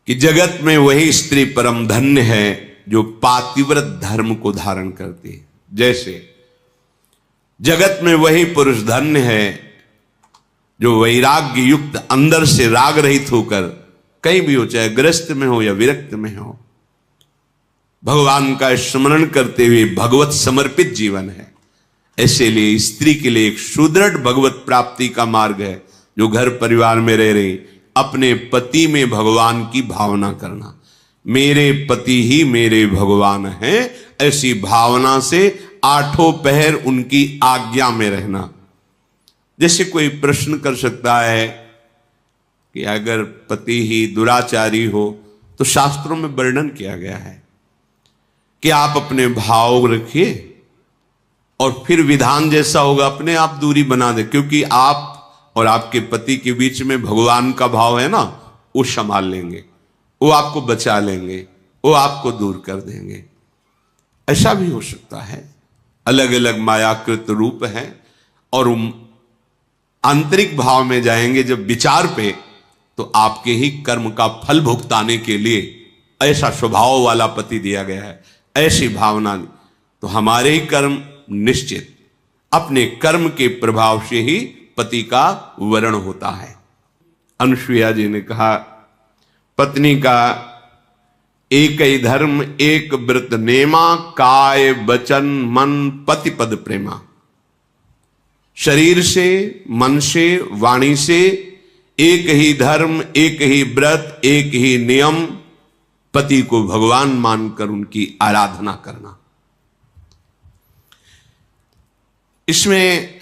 कि जगत में वही स्त्री परम धन्य है जो पातिव्रत धर्म को धारण करती है। जैसे जगत में वही पुरुष धन्य है जो वैराग्य युक्त अंदर से राग रहित होकर कहीं भी हो, चाहे गृहस्थ में हो या विरक्त में हो, भगवान का स्मरण करते हुए भगवत समर्पित जीवन है। ऐसे लिए स्त्री के लिए एक सुदृढ़ भगवत प्राप्ति का मार्ग है, जो घर परिवार में रह रही अपने पति में भगवान की भावना करना। मेरे पति ही मेरे भगवान हैं, ऐसी भावना से आठों पहर उनकी आज्ञा में रहना। जैसे कोई प्रश्न कर सकता है कि अगर पति ही दुराचारी हो तो शास्त्रों में वर्णन किया गया है कि आप अपने भाव रखिए और फिर विधान जैसा होगा अपने आप दूरी बना दे, क्योंकि आप और आपके पति के बीच में भगवान का भाव है ना, वो संभाल लेंगे, वो आपको बचा लेंगे, वो आपको दूर कर देंगे। ऐसा भी हो सकता है। अलग अलग मायाकृत रूप हैं और आंतरिक भाव में जाएंगे जब विचार पे, तो आपके ही कर्म का फल भुगताने के लिए ऐसा स्वभाव वाला पति दिया गया है, ऐसी भावना। तो हमारे ही कर्म निश्चित, अपने कर्म के प्रभाव से ही पति का वरण होता है। अनुसुईया जी ने कहा, पत्नी का एक ही धर्म एक व्रत नेमा, काय वचन मन पति पद प्रेमा। शरीर से, मन से, वाणी से एक ही धर्म, एक ही व्रत, एक ही नियम, पति को भगवान मानकर उनकी आराधना करना। इसमें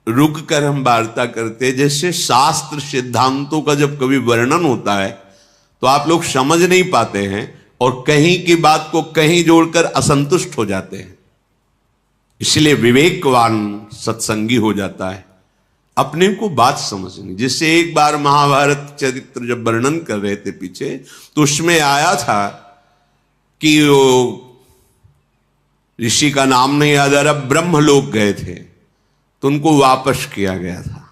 रुक कर हम वार्ता करते, जैसे शास्त्र सिद्धांतों का जब कभी वर्णन होता है तो आप लोग समझ नहीं पाते हैं और कहीं की बात को कहीं जोड़कर असंतुष्ट हो जाते हैं। इसलिए विवेकवान सत्संगी हो जाता है, अपने को बात समझनी। जिससे एक बार महाभारत चरित्र जब वर्णन कर रहे थे पीछे, तो उसमें आया था कि वो ऋषि का नाम नहीं याद आ रहा, ब्रह्मलोक गए थे तो उनको वापस किया गया था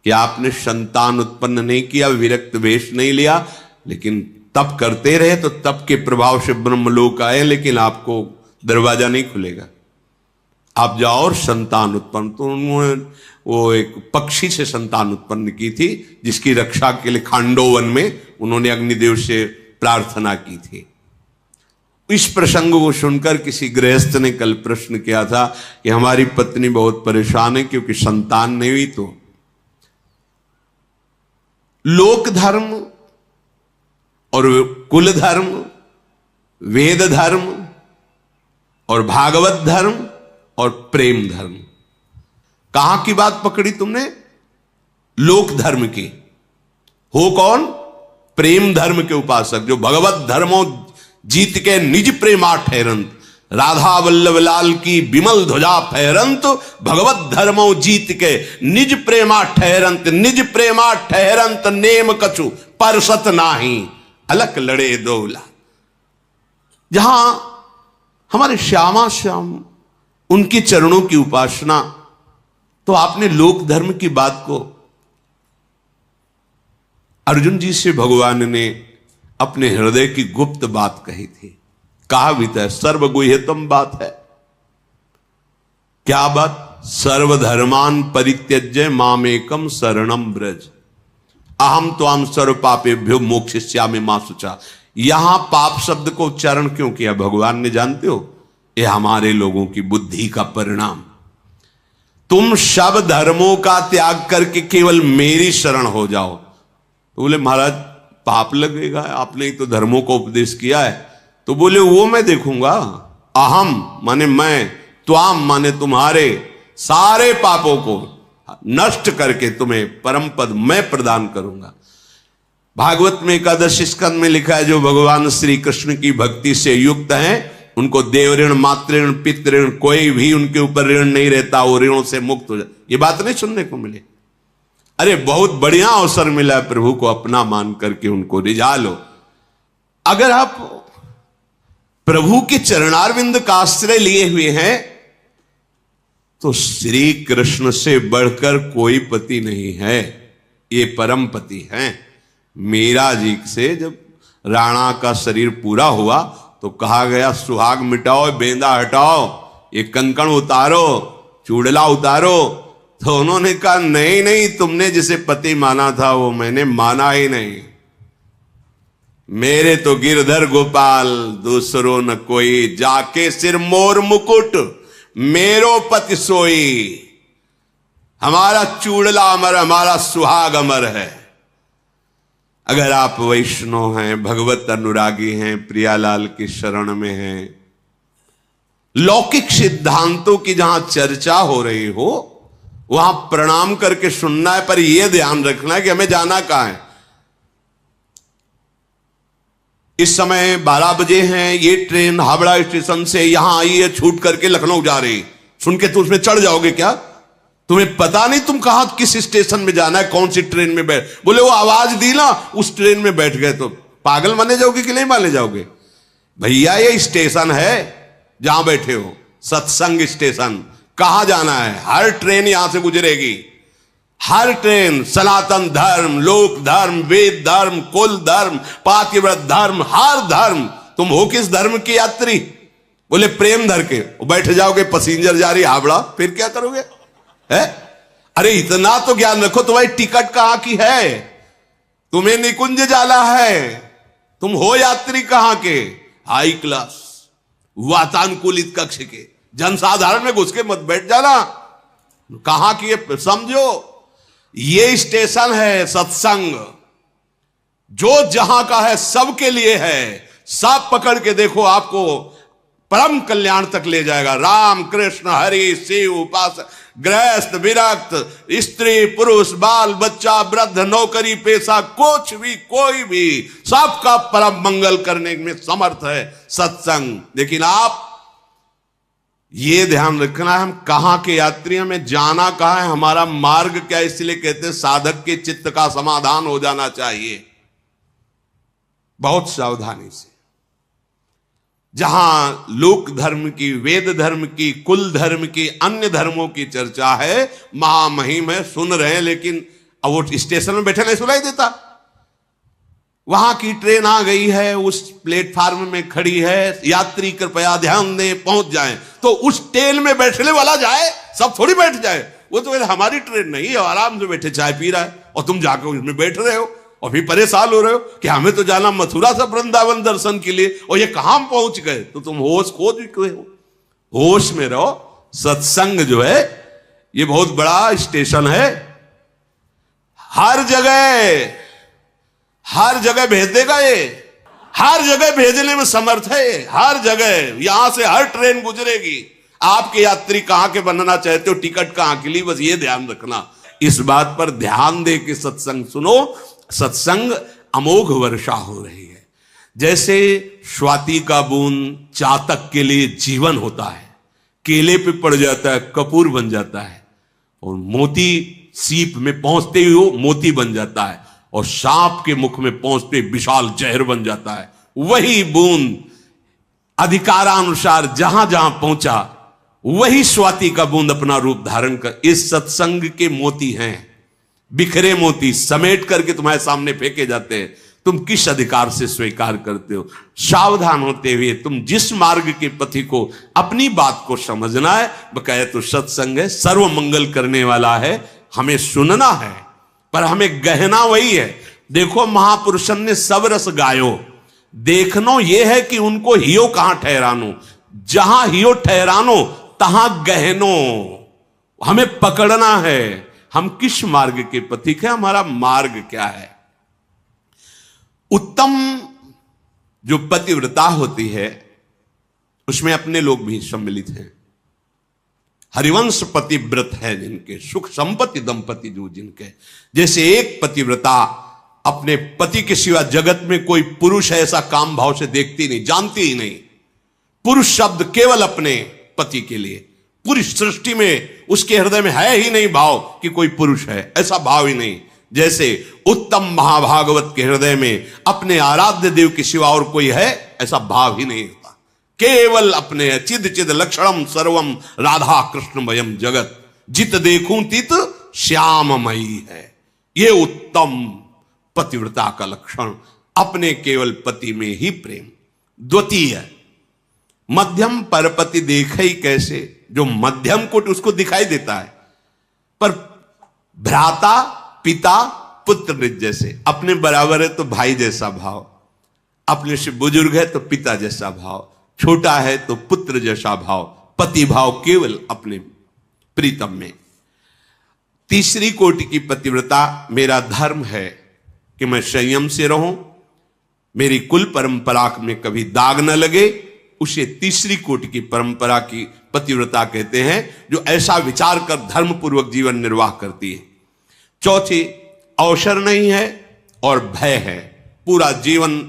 कि आपने संतान उत्पन्न नहीं किया, विरक्त वेश नहीं लिया, लेकिन तप करते रहे तो तप के प्रभाव से ब्रह्मलोक आए, लेकिन आपको दरवाजा नहीं खुलेगा, आप जाओ और संतान उत्पन्न। तो उन्होंने वो एक पक्षी से संतान उत्पन्न की थी, जिसकी रक्षा के लिए खांडोवन में उन्होंने अग्निदेव से प्रार्थना की थी। इस प्रसंग को सुनकर किसी गृहस्थ ने कल प्रश्न किया था कि हमारी पत्नी बहुत परेशान है क्योंकि संतान नहीं हुई। तो लोक धर्म और कुल धर्म, वेद धर्म और भागवत धर्म और प्रेम धर्म, कहां की बात पकड़ी तुमने? लोक धर्म की। हो कौन? प्रेम धर्म के उपासक, जो भगवत धर्मों जीत के निज प्रेमा ठहरंत, राधा वल्लभ लाल की विमल ध्वजा फहरंत, भगवत धर्मों जीत के निज प्रेमा ठहरंत, निज प्रेमा ठहरंत नेम कछु परसत नाही, अलक लड़े दोला। जहां हमारे श्यामा श्याम उनके चरणों की उपासना, तो आपने लोक धर्म की बात को अर्जुन जी से भगवान ने अपने हृदय की गुप्त बात कही थी। कहा भी था, सर्वगुह्यतम बात है। क्या बात? सर्वधर्मान परित्यज्य मामेकम शरणम ब्रज, अहम त्वाम सर्व पापेभ्यो मोक्षयिष्यामि मा शुचा। यहां पाप शब्द को उच्चारण क्यों किया भगवान ने जानते हो? यह हमारे लोगों की बुद्धि का परिणाम। तुम सब धर्मों का त्याग करके केवल मेरी शरण हो जाओ। तो बोले महाराज पाप लगेगा, आपने ही तो धर्मों को उपदेश किया है। तो बोले वो मैं देखूंगा। अहम माने मैं, त्वाम माने तुम्हारे सारे पापों को नष्ट करके तुम्हें परम पद मैं प्रदान करूंगा। भागवत में एकादश स्कंद में लिखा है, जो भगवान श्री कृष्ण की भक्ति से युक्त हैं उनको देव ऋण, मातृ ऋण, पितृ ऋण, कोई भी उनके ऊपर ऋण नहीं रहता, वो ऋणों से मुक्त हो जाए। ये बात नहीं सुनने को मिले। अरे बहुत बढ़िया अवसर मिला है, प्रभु को अपना मान करके उनको रिझा लो। अगर आप प्रभु के चरणारविंद का आश्रय लिए हुए हैं तो श्री कृष्ण से बढ़कर कोई पति नहीं है, ये परम पति हैं। मीरा जी से जब राणा का शरीर पूरा हुआ तो कहा गया सुहाग मिटाओ, बेंदा हटाओ, ये कंकण उतारो, चूड़ला उतारो। तो उन्होंने कहा नहीं नहीं, तुमने जिसे पति माना था वो मैंने माना ही नहीं। मेरे तो गिरधर गोपाल दूसरो न कोई, जाके सिर मोर मुकुट मेरो पति सोई। हमारा चूड़ला अमर, हमारा सुहाग अमर है। अगर आप वैष्णव हैं, भगवत अनुरागी हैं, प्रियालाल की शरण में हैं, लौकिक सिद्धांतों की जहां चर्चा हो रही हो वहां प्रणाम करके सुनना है, पर यह ध्यान रखना है कि हमें जाना कहां है। इस समय 12 बजे हैं, ये ट्रेन हावड़ा स्टेशन से यहां आई है, छूट करके लखनऊ जा रही। सुन के तुम उसमें चढ़ जाओगे क्या? तुम्हें पता नहीं तुम कहां किस स्टेशन में जाना है, कौन सी ट्रेन में बैठ, बोले वो आवाज दी ना उस ट्रेन में बैठ गए तो पागल माने जाओगे कि नहीं माने जाओगे? भैया ये स्टेशन है जहां बैठे हो, सत्संग स्टेशन। कहां जाना है? हर ट्रेन यहां से गुजरेगी, हर ट्रेन। सनातन धर्म, लोक धर्म, वेद धर्म, कुल धर्म, पातिव्रत धर्म, हर धर्म। तुम हो किस धर्म की यात्री? बोले प्रेम धर के। बैठ जाओगे, पैसेंजर जा रही हावड़ा, फिर क्या करोगे? है? अरे इतना तो ज्ञान रखो, तुम्हारी टिकट कहां की है? तुम्हें निकुंज जाना है, तुम हो यात्री कहां के? हाई क्लास वातानुकूलित कक्ष के, जनसाधारण में घुस के मत बैठ जाना। कहां की है समझो। ये स्टेशन है सत्संग, जो जहां का है सबके लिए है। सब पकड़ के देखो, आपको परम कल्याण तक ले जाएगा। राम कृष्ण हरि शिव उपासक, गृहस्थ विरक्त, स्त्री पुरुष, बाल बच्चा, वृद्ध, नौकरी पेशा, कुछ भी कोई भी, सबका परम मंगल करने में समर्थ है सत्संग। लेकिन आप ये ध्यान रखना है, हम कहां के यात्री, हमें जाना कहां है, हमारा मार्ग क्या है। इसलिए कहते हैं साधक के चित्त का समाधान हो जाना चाहिए बहुत सावधानी से। जहां लोक धर्म की, वेद धर्म की, कुल धर्म की, अन्य धर्मों की चर्चा है, महामहिम है, सुन रहे हैं, लेकिन अब वो स्टेशन में बैठे नहीं सुनाई देता। वहां की ट्रेन आ गई है, उस प्लेटफार्म में खड़ी है, यात्री कृपया ध्यान दें, पहुंच जाएं। तो उस ट्रेन में बैठने वाला जाए, सब थोड़ी बैठ जाए। वो तो हमारी ट्रेन नहीं है, आराम से बैठे चाय पी रहा है और तुम जाकर उसमें बैठ रहे हो और फिर परेशान हो रहे हो कि हमें तो जाना मथुरा से वृंदावन दर्शन के लिए, और ये कहां पहुंच गए। तो तुम होश खो चुके हो, होश में रहो। सत्संग जो है ये बहुत बड़ा स्टेशन है, हर जगह भेज देगा। ये हर जगह भेजने में समर्थ है, हर जगह। यहां से हर ट्रेन गुजरेगी। आपके यात्री कहां के बनना चाहते हो, टिकट कहां के लिए, बस ये ध्यान रखना। इस बात पर ध्यान दे के सत्संग सुनो। सत्संग अमोघ वर्षा हो रही है। जैसे स्वाति का बूंद चातक के लिए जीवन होता है, केले पे पड़ जाता है कपूर बन जाता है, और मोती सीप में पहुंचते ही वो मोती बन जाता है, और सांप के मुख में पहुंचते विशाल जहर बन जाता है। वही बूंद अधिकारानुसार जहां जहां पहुंचा, वही स्वाति का बूंद अपना रूप धारण कर। इस सत्संग के मोती हैं, बिखरे मोती समेट करके तुम्हारे सामने फेंके जाते हैं। तुम किस अधिकार से स्वीकार करते हो? सावधान होते हुए तुम जिस मार्ग के पथी को, अपनी बात को समझना है। बकाया तो सत्संग है, सर्व मंगल करने वाला है, हमें सुनना है, पर हमें गहना वही है। देखो महापुरुषन ने सब रस गायो, देखनो ये है कि उनको हियो कहां ठहरानो। जहां हियो ठहरानो तहां गहनो। हमें पकड़ना है, हम किस मार्ग के पथिक है, हमारा मार्ग क्या है। उत्तम जो पतिव्रता होती है उसमें अपने लोग भी सम्मिलित हैं। हरिवंश पतिव्रत है जिनके, सुख संपत्ति दंपति जो जिनके। जैसे एक पतिव्रता अपने पति के सिवा जगत में कोई पुरुष ऐसा काम भाव से देखती नहीं, जानती ही नहीं। पुरुष शब्द केवल अपने पति के लिए, पूरी सृष्टि में उसके हृदय में है ही नहीं भाव कि कोई पुरुष है, ऐसा भाव ही नहीं। जैसे उत्तम महाभागवत के हृदय में अपने आराध्य देव के सिवा और कोई है, ऐसा भाव ही नहीं होता। केवल अपने चिद चिद लक्षणम सर्वम राधा कृष्णमयम जगत, जित देखूं तित श्याममयी है। ये उत्तम पतिव्रता का लक्षण। अपने केवल पति में ही प्रेम। द्वितीय, मध्यम परपति देखे ही कैसे, जो मध्यम कोट उसको दिखाई देता है, पर भ्राता पिता पुत्र निज जैसे, अपने बराबर है तो भाई जैसा भाव, अपने से बुजुर्ग है तो पिता जैसा भाव, छोटा है तो पुत्र जैसा भाव, पति भाव केवल अपने प्रीतम में। तीसरी कोटि की पतिव्रता, मेरा धर्म है कि मैं संयम से रहूं, मेरी कुल परंपरा में कभी दाग न लगे, उसे तीसरी कोटि की परंपरा की पतिव्रता कहते हैं, जो ऐसा विचार कर धर्म पूर्वक जीवन निर्वाह करती है। चौथी, अवसर नहीं है और भय है, पूरा जीवन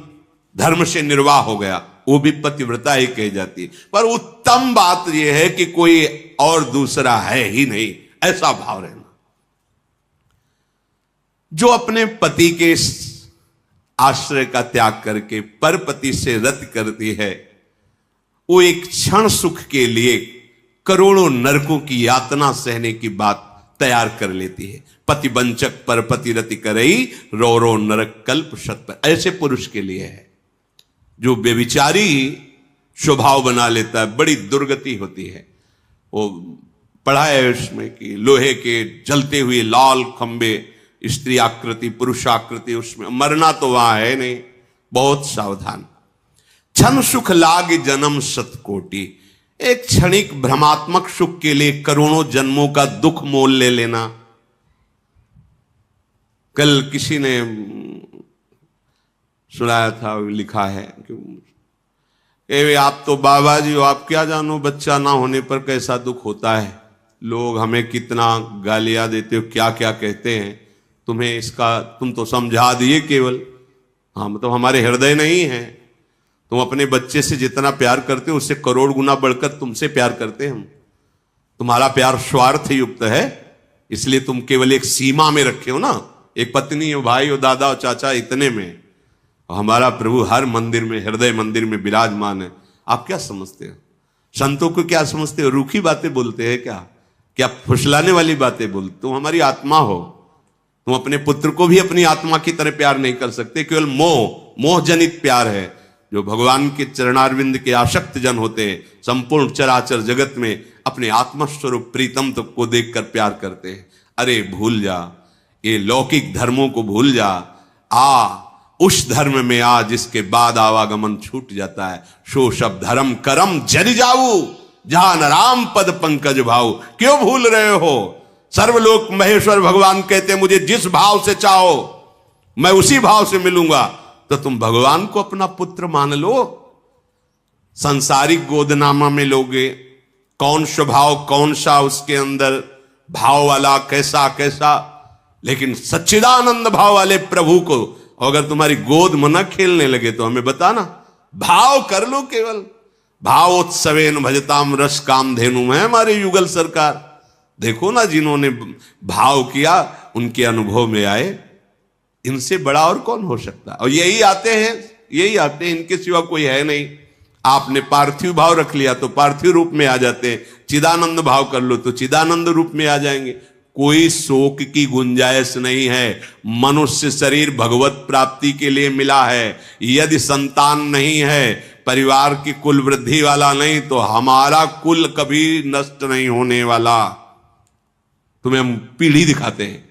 धर्म से निर्वाह हो गया, वो भी पतिव्रता ही कही जाती है। पर उत्तम बात यह है कि कोई और दूसरा है ही नहीं, ऐसा भाव रहना। जो अपने पति के आश्रय का त्याग करके परपति से रत करती है, वो एक क्षण सुख के लिए करोड़ों नरकों की यातना सहने की बात तैयार कर लेती है। पति वंचक परपति रति करई, रो रो नरक कल्प शत पर। ऐसे पुरुष के लिए है। जो बेविचारी स्वभाव बना लेता है, बड़ी दुर्गति होती है। वो पढ़ा है उसमें कि लोहे के जलते हुए लाल खंबे, स्त्री आकृति पुरुष आकृति, उसमें मरना तो वहां है नहीं, बहुत सावधान। क्षण सुख लाग जन्म सतकोटि, एक क्षणिक भ्रमात्मक सुख के लिए करोड़ों जन्मों का दुख मोल ले लेना। कल किसी ने सुनाया था, लिखा है कि आप तो बाबा जी हो, आप क्या जानो बच्चा ना होने पर कैसा दुख होता है, लोग हमें कितना गालियां देते हो, क्या क्या कहते हैं, तुम्हें इसका तुम तो समझा दिए केवल। हाँ, मतलब हमारे हृदय नहीं है। तुम अपने बच्चे से जितना प्यार करते हो उससे करोड़ गुना बढ़कर तुमसे प्यार करते हैं हम। तुम्हारा प्यार स्वार्थ युक्त है, इसलिए तुम केवल एक सीमा में रखे हो ना, एक पत्नी हो, भाई हो, दादा हो, चाचा, इतने में। और हमारा प्रभु हर मंदिर में, हृदय मंदिर में विराजमान है। आप क्या समझते हो? संतों को क्या समझते हो? रूखी बातें बोलते हैं क्या फुसलाने वाली बातें बोलते? तुम हमारी आत्मा हो। तुम अपने पुत्र को भी अपनी आत्मा की तरह प्यार नहीं कर सकते, केवल मोह जनित प्यार है। जो भगवान के चरणारविंद के आसक्त जन होते हैं, संपूर्ण चराचर जगत में अपने आत्मस्वरूप प्रीतम तक को देखकर प्यार करते हैं। अरे भूल जा, ये लौकिक धर्मों को भूल जा, उस धर्म में आ जिसके बाद आवागमन छूट जाता है। सो सब धर्म करम जरि जाऊ, जहां न राम पद पंकज भाऊ। क्यों भूल रहे हो? सर्वलोक महेश्वर भगवान कहते हैं, मुझे जिस भाव से चाहो मैं उसी भाव से मिलूंगा। तो तुम भगवान को अपना पुत्र मान लो। संसारिक गोदनामा में लोगे, कौन स्वभाव कौन सा उसके अंदर भाव वाला, कैसा, लेकिन सच्चिदानंद भाव वाले प्रभु को अगर तुम्हारी गोद में न खेलने लगे तो हमें बताना। भाव कर लो केवल। भावोत्सवेन भजताम रस काम धेनु है हमारे युगल सरकार। देखो ना, जिन्होंने भाव किया उनके अनुभव में आए। इनसे बड़ा और कौन हो सकता? और यही आते हैं, इनके सिवा कोई है नहीं। आपने पार्थिव भाव रख लिया तो पार्थिव रूप में आ जाते हैं, चिदानंद भाव कर लो तो चिदानंद रूप में आ जाएंगे। कोई शोक की गुंजाइश नहीं है। मनुष्य शरीर भगवत प्राप्ति के लिए मिला है। यदि संतान नहीं है, परिवार की कुल वृद्धि वाला नहीं, तो हमारा कुल कभी नष्ट नहीं होने वाला। तुम्हें हम पीढ़ी दिखाते हैं।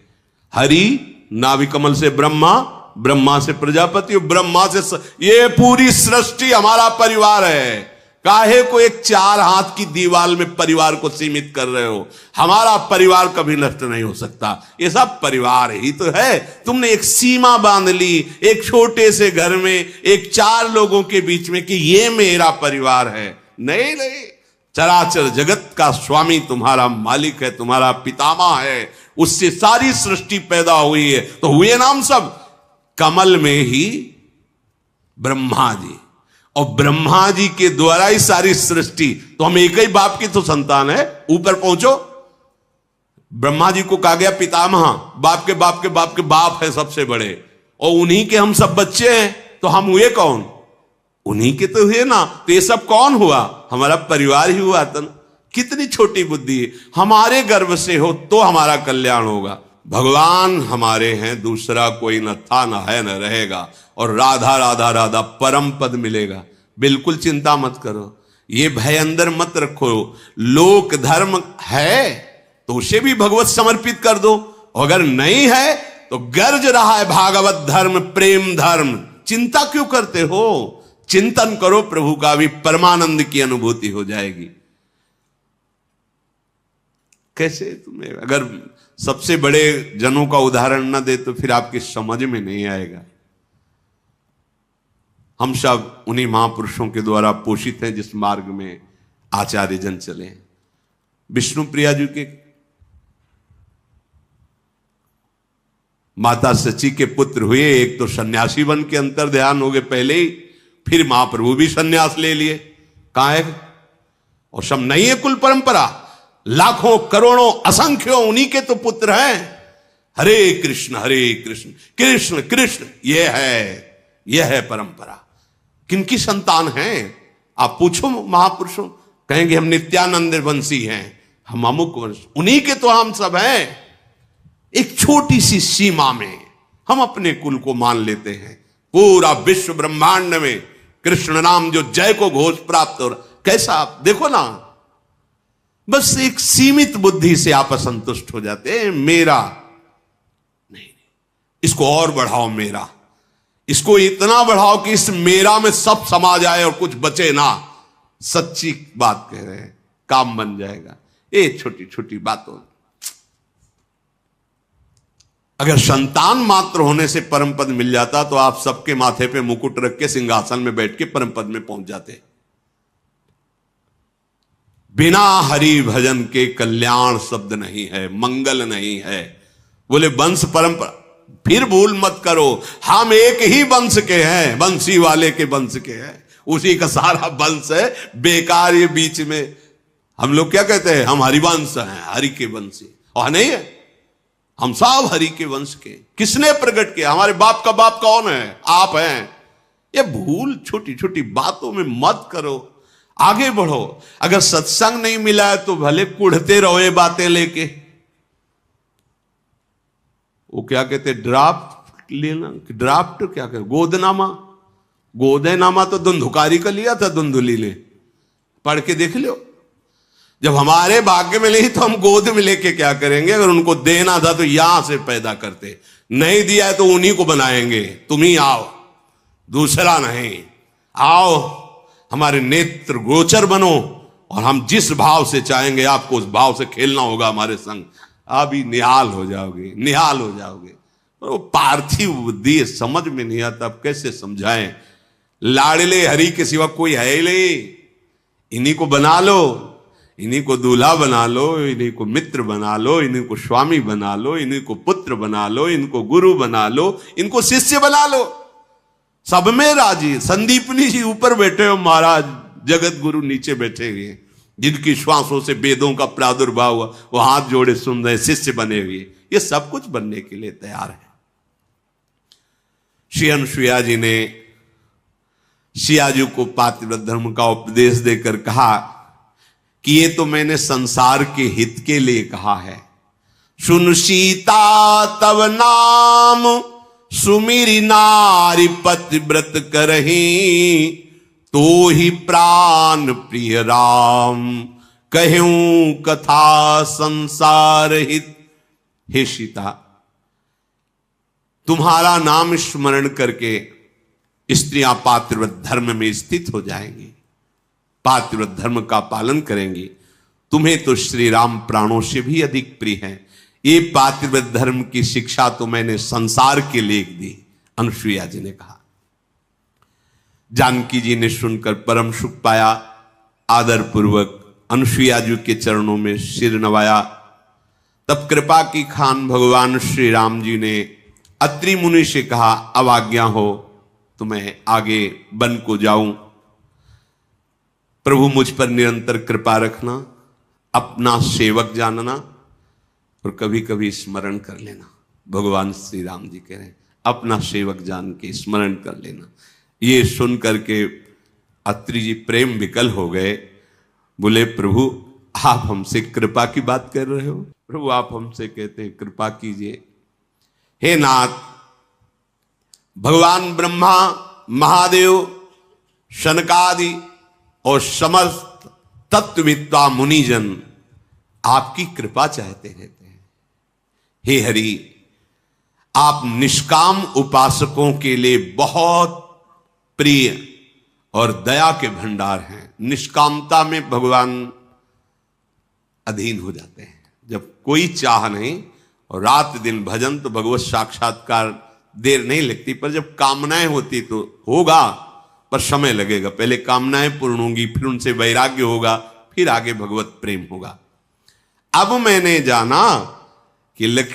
हरि नाभिकमल से ब्रह्मा, ब्रह्मा से प्रजापति, ब्रह्मा से ये पूरी सृष्टि हमारा परिवार है। काहे को एक 4 हाथ की दीवार में परिवार को सीमित कर रहे हो? हमारा परिवार कभी नष्ट नहीं हो सकता। ये सब परिवार ही तो है। तुमने एक सीमा बांध ली एक छोटे से घर में, एक 4 लोगों के बीच में कि ये मेरा परिवार है। नहीं, चराचर जगत का स्वामी तुम्हारा मालिक है, तुम्हारा पितामह है, उससे सारी सृष्टि पैदा हुई है। तो हुए नाम सब कमल में ही ब्रह्मा जी, और ब्रह्मा जी के द्वारा ही सारी सृष्टि। तो हम एक ही बाप की तो संतान है। ऊपर पहुंचो, ब्रह्मा जी को कहा गया पितामह, बाप के बाप के बाप के बाप है सबसे बड़े, और उन्हीं के हम सब बच्चे हैं। तो हम हुए कौन? उन्हीं के तो हुए ना। तो ये सब कौन हुआ? हमारा परिवार ही हुआ। तन कितनी छोटी बुद्धि है। हमारे गर्भ से हो तो हमारा कल्याण होगा। भगवान हमारे हैं, दूसरा कोई न था, न है, न रहेगा। और राधा राधा राधा परम पद मिलेगा। बिल्कुल चिंता मत करो, ये भय अंदर मत रखो। लोक धर्म है तो उसे भी भगवत समर्पित कर दो, अगर नहीं है तो गर्ज रहा है भागवत धर्म, प्रेम धर्म, चिंता क्यों करते हो? चिंतन करो प्रभु का, भी परमानंद की अनुभूति हो जाएगी। कैसे तुम्हें अगर सबसे बड़े जनों का उदाहरण ना दे तो फिर आपकी समझ में नहीं आएगा। हम सब उन्हीं महापुरुषों के द्वारा पोषित हैं जिस मार्ग में आचार्य जन चले। विष्णु प्रिया जी के माता सची के पुत्र हुए, एक तो सन्यासी बन के अंतर ध्यान हो गए पहले ही, फिर महाप्रभु भी सन्यास ले लिए। कहां है? और सब नहीं है कुल परंपरा, लाखों करोड़ों असंख्यों उन्हीं के तो पुत्र हैं। हरे कृष्ण कृष्ण कृष्ण, यह है परंपरा। किनकी संतान हैं? आप पूछो महापुरुषों, कहेंगे हम नित्यानंद वंशी हैं, हम अमुक वंश, उन्हीं के तो हम सब हैं। एक छोटी सी सीमा में हम अपने कुल को मान लेते हैं। पूरा विश्व ब्रह्मांड में कृष्ण नाम जो जय को घोष प्राप्त हो रहा, कैसा आप देखो ना, बस एक सीमित बुद्धि से आप असंतुष्ट हो जाते हैं। मेरा नहीं, इसको और बढ़ाओ, मेरा, इसको इतना बढ़ाओ कि इस मेरा में सब समा जाए और कुछ बचे ना। सच्ची बात कह रहे हैं, काम बन जाएगा। ये छोटी छोटी बातों, अगर संतान मात्र होने से परम पद मिल जाता तो आप सबके माथे पे मुकुट रख के सिंहासन में बैठ के परम पद में पहुंच जाते। बिना हरि भजन के कल्याण शब्द नहीं है, मंगल नहीं है। बोले वंश परंपरा, फिर भूल मत करो, हम एक ही वंश के हैं, बंसी वाले के वंश के हैं, उसी का सारा वंश है। बेकार ये बीच में हम लोग क्या कहते हैं, हम हरिवंश हैं, हरि के वंशी, और नहीं है, हम सब हरि के वंश के। किसने प्रकट किया? हमारे बाप का बाप कौन है? आप हैं। ये भूल छोटी छोटी बातों में मत करो, आगे बढ़ो। अगर सत्संग नहीं मिला है तो भले कुढ़ते रहो ये बातें लेके। वो क्या कहते, ड्राफ्ट लेना, ड्राफ्ट क्या कहते, गोदनामा, गोदनामा तो धुंधुकारी का लिया था धुंधुली ने, पढ़ के देख लो। जब हमारे भाग्य में नहीं तो हम गोद में लेके क्या करेंगे? अगर उनको देना था तो यहां से पैदा करते, नहीं दिया है तो उन्हीं को बनाएंगे। तुम ही आओ, दूसरा नहीं, आओ हमारे नेत्र गोचर बनो, और हम जिस भाव से चाहेंगे आपको उस भाव से खेलना होगा हमारे संग। अभी निहाल हो जाओगे, निहाल हो जाओगे। वो पार्थिव बुद्धि समझ में नहीं आता, अब कैसे समझाएं? लाडले हरि के सिवा कोई है ही नहीं, इन्हीं को बना लो, इन्हीं को दूल्हा बना लो, इन्हीं को मित्र बना लो, इन्हीं को स्वामी बना लो, इन्हीं को पुत्र बना लो, इनको गुरु बना लो, इनको शिष्य बना लो, सब में राजी। संदीपनी जी ऊपर बैठे हो महाराज, जगत गुरु नीचे बैठे हुए, जिनकी श्वासों से वेदों का प्रादुर्भाव हुआ, वो हाथ जोड़े सुन रहे, शिष्य बने हुए, ये सब कुछ बनने के लिए तैयार है। श्री अनुसुईया जी ने सियाजू को पातिव्रत धर्म का उपदेश देकर कहा कि ये तो मैंने संसार के हित के लिए कहा है। सुन सीता तब नाम, सुमिरी नारी पतिव्रत करही, तो ही प्राण प्रिय राम, कहूं कथा संसार हित। हे सीता, तुम्हारा नाम स्मरण करके स्त्रियां पातिव्रत धर्म में स्थित हो जाएंगी, पातिव्रत धर्म का पालन करेंगी। तुम्हें तो श्री राम प्राणों से भी अधिक प्रिय हैं। ये पातिव्रत धर्म की शिक्षा तो मैंने संसार के लिए दी, अनुसुईया जी ने कहा। जानकी जी ने सुनकर परम सुख पाया, आदर पूर्वक अनुसुईया जी के चरणों में सिर नवाया। तब कृपा की खान भगवान श्री राम जी ने अत्रि मुनि से कहा, अब आज्ञा हो तो मैं आगे वन को जाऊं। प्रभु मुझ पर निरंतर कृपा रखना, अपना सेवक जानना, और कभी कभी स्मरण कर लेना। भगवान श्री राम जी कह रहे हैं, अपना सेवक जान के स्मरण कर लेना। ये सुन करके अत्रि जी प्रेम विकल हो गए। बोले, प्रभु आप हमसे कृपा की बात कर रहे हो? प्रभु आप हमसे कहते हैं कृपा कीजिए। हे नाथ, भगवान ब्रह्मा, महादेव, शनकादि और समस्त तत्वविद्ता मुनिजन आपकी कृपा चाहते रहते हैं। हे हरि, आप निष्काम उपासकों के लिए बहुत प्रिय और दया के भंडार हैं। निष्कामता में भगवान अधीन हो जाते हैं। जब कोई चाह नहीं और रात दिन भजन, तो भगवत साक्षात्कार देर नहीं लगती। पर जब कामनाएं होती तो होगा, पर समय लगेगा। पहले कामनाएं पूर्ण होंगी, फिर उनसे वैराग्य होगा, फिर आगे भगवत प्रेम होगा। अब मैंने जाना कि लक्ष्य